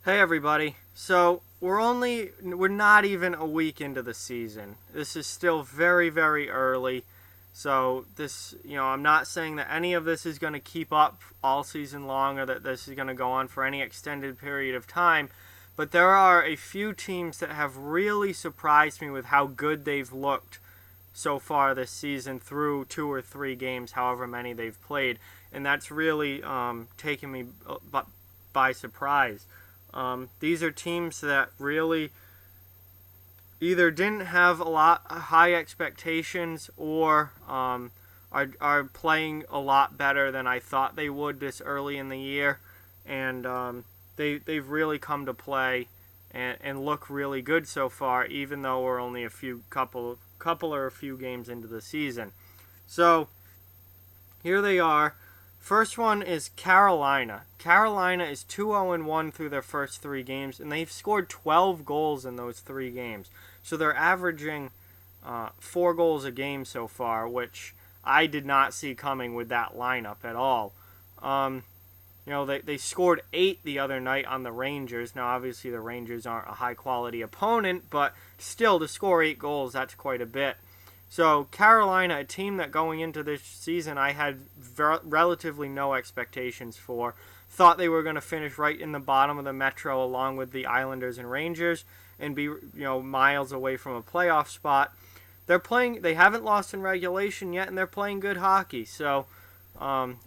Hey everybody. So we're not even a week into the season. This is still very, very early. So I'm not saying that any of this is going to keep up all season long or that this is going to go on for any extended period of time. But there are a few teams that have really surprised me with how good they've looked so far this season through two or three games, however many they've played. And that's really taken me by surprise. These are teams that really either didn't have a lot high expectations or are playing a lot better than I thought they would this early in the year, and they've really come to play and look really good so far, even though we're only a few games into the season. So here they are. First one is Carolina. Carolina is 2-0-1 through their first three games, and they've scored 12 goals in those three games. So they're averaging 4 goals a game so far, which I did not see coming with that lineup at all. They scored 8 the other night on the Rangers. Now, obviously, the Rangers aren't a high-quality opponent, but still, to score 8 goals, that's quite a bit. So Carolina, a team that going into this season I had relatively no expectations for, thought they were going to finish right in the bottom of the Metro along with the Islanders and Rangers and be miles away from a playoff spot. They haven't lost in regulation yet, and they're playing good hockey. So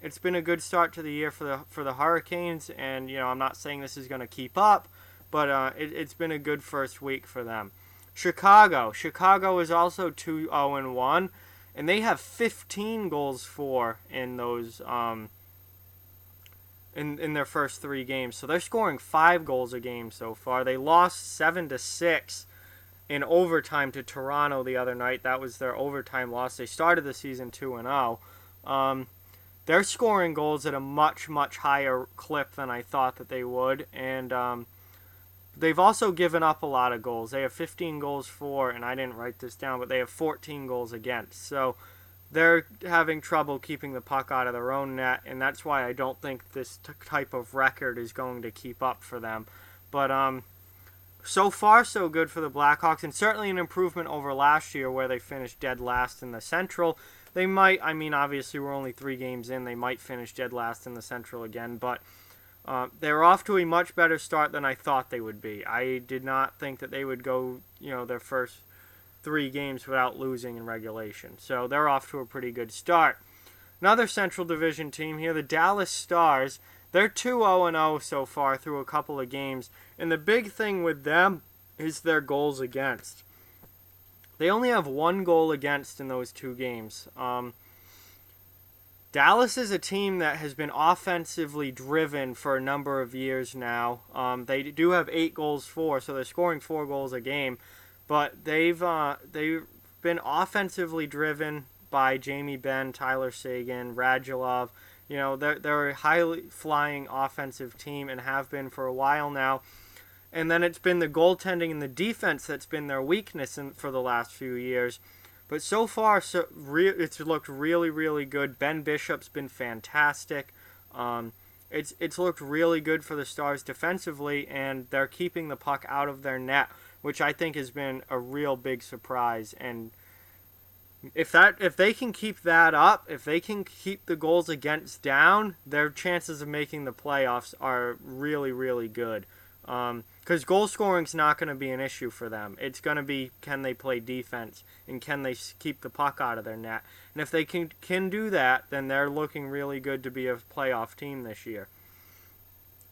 it's been a good start to the year for the Hurricanes, and I'm not saying this is going to keep up, but it's been a good first week for them. Chicago is also 2-0-1, and they have 15 goals for in those in their first three games. So they're scoring 5 goals a game so far. They lost 7-6 in overtime to Toronto the other night. That was their overtime loss. They started the season 2-0. They're scoring goals at a much, much higher clip than I thought that they would, and they've also given up a lot of goals. They have 15 goals for, and I didn't write this down, but they have 14 goals against. So they're having trouble keeping the puck out of their own net, and that's why I don't think this type of record is going to keep up for them. But so far, so good for the Blackhawks, and certainly an improvement over last year where they finished dead last in the Central. They might, obviously we're only 3 games in, they might finish dead last in the Central again, but they're off to a much better start than I thought they would be. I did not think that they would go, their first 3 games without losing in regulation. So they're off to a pretty good start. Another Central Division team here, the Dallas Stars. They're 2-0-0 so far through a couple of games. And the big thing with them is their goals against. They only have 1 goal against in those 2 games. Dallas is a team that has been offensively driven for a number of years now. They do have 8 goals for, so they're scoring 4 goals a game. But they've been offensively driven by Jamie Benn, Tyler Seguin, Radulov. They're a highly flying offensive team and have been for a while now. And then it's been the goaltending and the defense that's been their weakness for the last few years. But so far, it's looked really, really good. Ben Bishop's been fantastic. It's looked really good for the Stars defensively, and they're keeping the puck out of their net, which I think has been a real big surprise. And if they can keep that up, if they can keep the goals against down, their chances of making the playoffs are really, really good. Because goal scoring is not going to be an issue for them. It's going to be, can they play defense and can they keep the puck out of their net? And if they can do that, then they're looking really good to be a playoff team this year.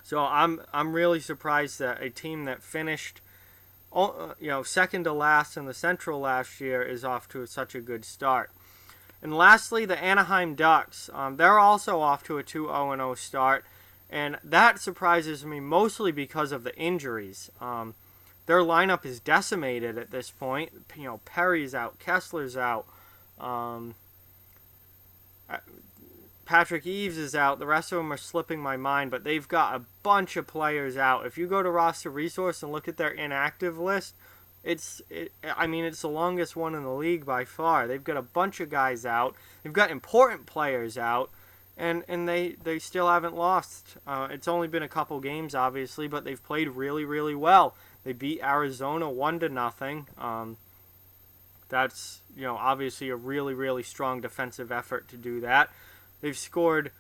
So I'm really surprised that a team that finished second to last in the Central last year is off to such a good start. And lastly, the Anaheim Ducks. They're also off to a 2-0-0 start. And that surprises me mostly because of the injuries. Their lineup is decimated at this point. Perry's out, Kessler's out, Patrick Eaves is out. The rest of them are slipping my mind, but they've got a bunch of players out. If you go to Roster Resource and look at their inactive list, it's the longest one in the league by far. They've got a bunch of guys out. They've got important players out. and they still haven't lost. It's only been a couple games, obviously, but they've played really, really well. They beat Arizona 1-0. That's, obviously a really, really strong defensive effort to do that. They've scored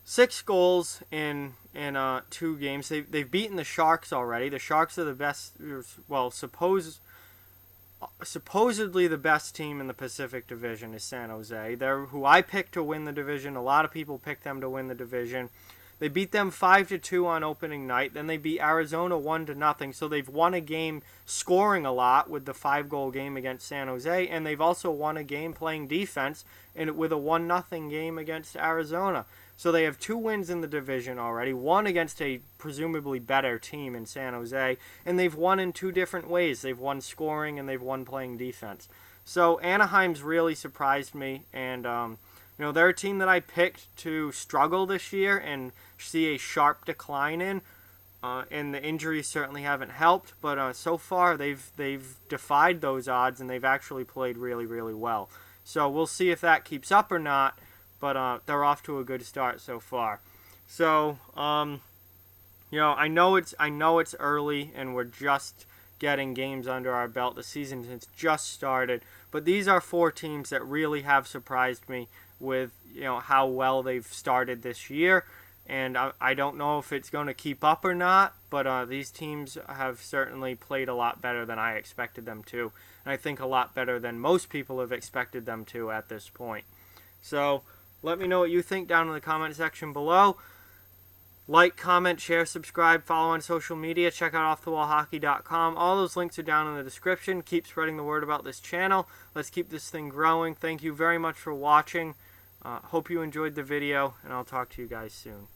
6 goals in 2 games. They've beaten the Sharks already. The Sharks are the best, well, supposedly the best team in the Pacific Division is San Jose. They're who I picked to win the division. A lot of people picked them to win the division. They beat them 5-2 on opening night. Then they beat Arizona 1-0. So they've won a game scoring a lot with the 5-goal game against San Jose, and they've also won a game playing defense with a 1-0 game against Arizona. So they have 2 wins in the division already, one against a presumably better team in San Jose, and they've won in 2 different ways. They've won scoring and they've won playing defense. So Anaheim's really surprised me, and they're a team that I picked to struggle this year and see a sharp decline in, and the injuries certainly haven't helped, but so far they've defied those odds and they've actually played really, really well. So we'll see if that keeps up or not, but they're off to a good start so far. So I know it's early and we're just getting games under our belt. The season has just started, but these are 4 teams that really have surprised me with how well they've started this year, and I don't know if it's going to keep up or not, but these teams have certainly played a lot better than I expected them to, and I think a lot better than most people have expected them to at this point. So let me know what you think down in the comment section below. Like, comment, share, subscribe, follow on social media. Check out offthewallhockey.com. All those links are down in the description. Keep spreading the word about this channel. Let's keep this thing growing. Thank you very much for watching. Hope you enjoyed the video, and I'll talk to you guys soon.